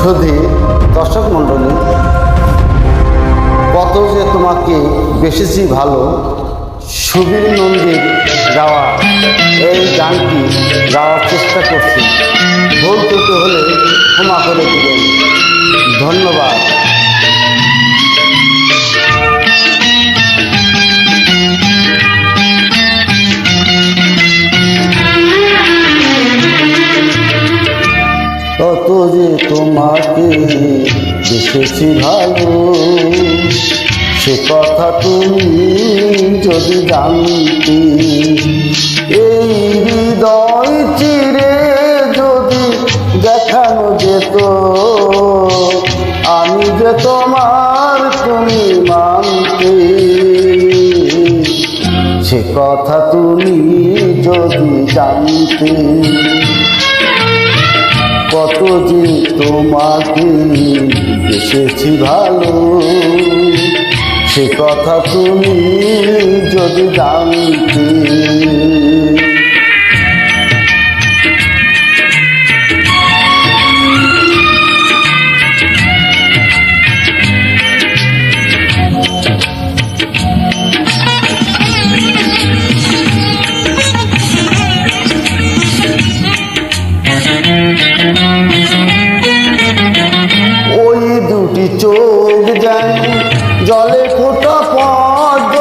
সুধী দর্শক মণ্ডলী, কত যে তোমাকে বেসেছি ভালো, সুবীর নন্দীর গাওয়া এই গানটি গাওয়ার চেষ্টা করছি। ভুল ত্রুটি হলে ক্ষমা করে দিবেন। ধন্যবাদ। কত যে তোমাকে বেসেছি ভালো, সে কথা তুমি যদি জানতে, এই হৃদয় চিরে যদি দেখানো যেত, আমি যে তোমার তুমি মানতে, সে কথা তুমি যদি জানতে। কত যে তোমাকে বেসেছি ভালো, সে কথা তুমি যদি জানতে। ওই দুটি চোখ যায় জলে ফোটা পদ্ম,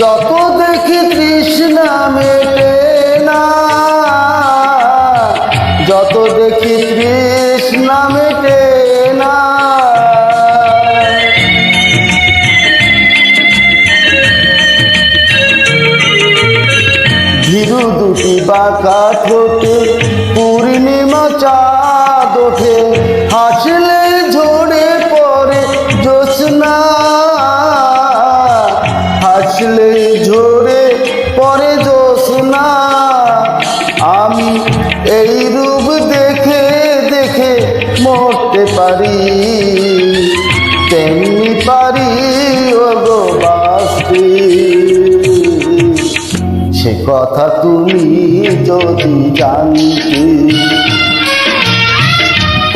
যত দেখি তৃষ্ণা মেটে না, যত দেখি তৃষ্ণা মেটে না। ধীরু দুটি বাঁকা ঠোঁটে পূর্ণিমা চাঁদ ওঠে, হাসলে ঝরে পড়ে জ্যোৎস্না, হাসলে ঝরে পড়ে জ্যোৎস্না। আমি এই রূপ দেখে দেখে মরতে পারি, তেমনি পারি ওগো বাঁচতে, সে কথা তুমি যদি জানতে।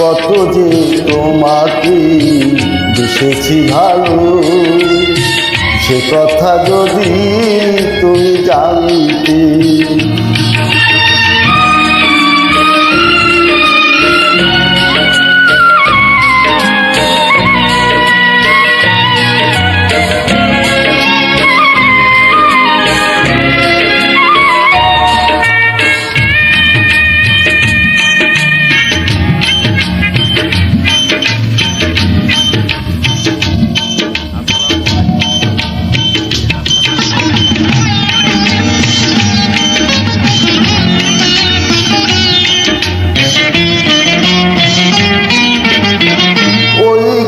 কত যে তোমাকে বেসেছি ভালো, সে কথা যদি তুমি জানতে।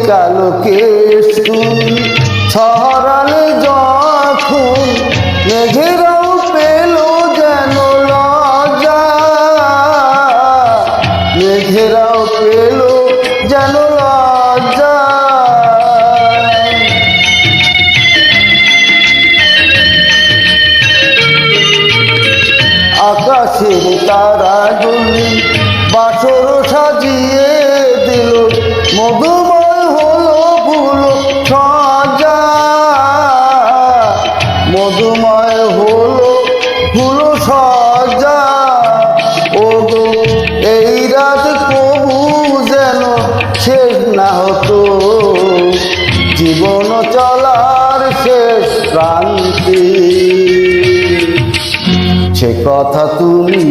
কালো কেশ তুমি ছড়ালে যখন, মেঘেরাও পেল যেন লজ্জা, মেঘেরাও পেল যেন লজ্জা। আকাশের তারাগুলি বাসর সাজিয়ে দিল, মধুময় হলো ফুল সজ্জা, মধুময় হলো ফুল সজ্জা। ওগো এই রাত কবু যেন শেষ না হতো, জীবন চলার শেষ প্রান্তে, সে কথা তুমি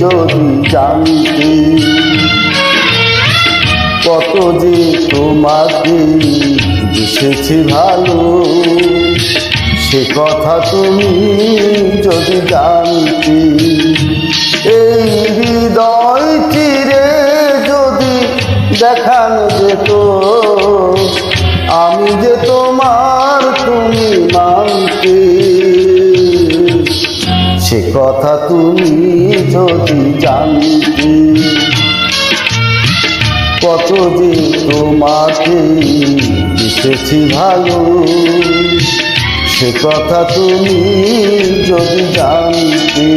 যদি জানতে। কত যে তোমাকে বেসেছি ভালো, সে কথা তুমি যদি জানতে। এই হৃদয় চিরে যদি দেখানো যেত, আমি যে তোমার তুমি মানতে, সে কথা তুমি যদি জানতে। কত যে তোমাকে বেসেছি ভালো, সে কথা তুমি যদি জানতে।